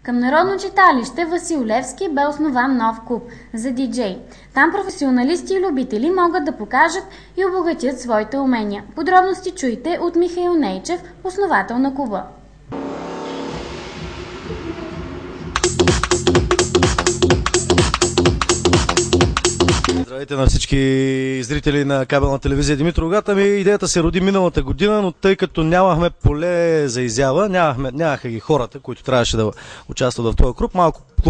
Към Народно читалище Васил Левски бе основан нов клуб за диджей. Там професионалисти и любители могат да покажат и обогатят своите умения. Подробности чуйте от Михаил Нейчев, основател на клуба. Здравейте на всички зрители на кабелна телевизия Димитровград. Идеята се роди миналата година, но тъй като нямахме поле за изява, нямаха ги хората, които трябваше да участват в този клуб,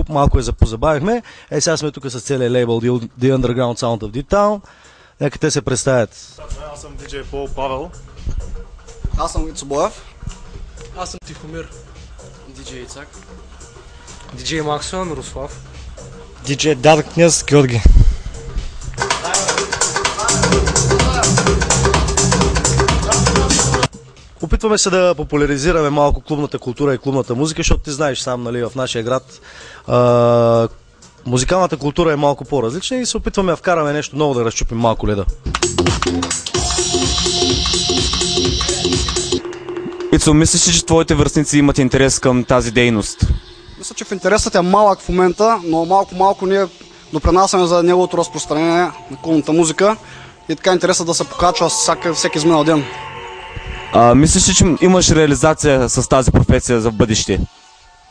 малко я позабавихме. Сега сме тук с целия лейбъл The Underground Sound of D-Town. Нека те се представят. Аз съм диджей Пол Павел. Аз съм Вицо Боев. Аз съм Тихомир. Диджей Ицак. Диджей Максуел Мирослав. Диджей Дядо Княз Георги. Опитваме се да популяризираме малко клубната култура и клубната музика, защото ти знаеш сам, нали, в нашия град музикалната култура е малко по-различна и се опитваме да вкараме нещо ново, да разчупим малко леда. Ицо, мислиш ли, че твоите връстници имат интерес към тази дейност? Мисля, че в интересът е малък в момента, но малко ние допринасяме за неговото разпространение на клубната музика и така интересът да се покачва всеки изминал ден. Мислиш ли, че имаш реализация с тази професия за бъдеще?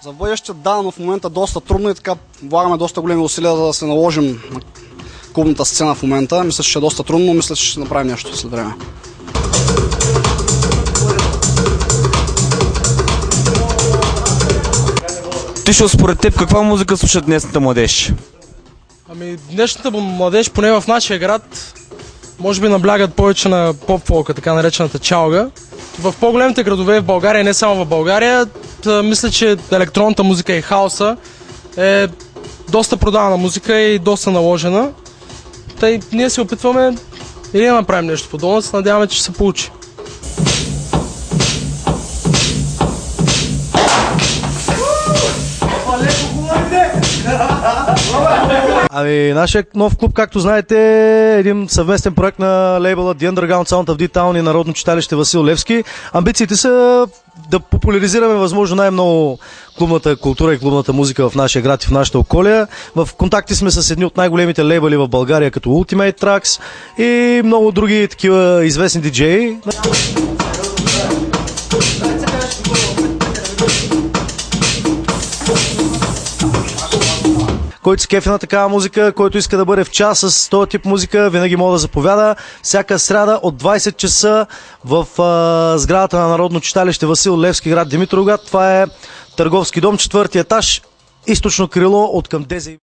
За бъдеще да, но в момента доста трудно и така влагаме доста големи усилия за да се наложим на клубната сцена в момента. Мисля, че е доста трудно, но мисля, че ще направим нещо след време. Тишо, според теб каква музика слушат днесната младеж? Днешната младеж, поне в нашия град, може би наблягат повече на поп-фолка, така наречената чалга. В по-големите градове в България, не само в България, мисля, че електронната музика и хаоса е доста продавана музика и доста наложена. Тъй ние се опитваме или да направим нещо подобно, се надяваме, че ще се получи. Нашия нов клуб, както знаете, е един съвместен проект на лейбъла The Underground Sound of D-Town и Народно читалище Васил Левски. Амбициите са да популяризираме възможно най-много клубната култура и клубната музика в нашия град и в нашата околия. В контакти сме с едни от най-големите лейбъли в България, като Ultimate Tracks и много други такива известни диджеи. Който се кефи на такава музика, който иска да бъде в час с този тип музика, винаги може да заповяда. Всяка сряда от 20 часа в сградата на Народно читалище Васил Левски, град Димитровград. Това е търговски дом, 4-ти етаж, източно крило от към Дези.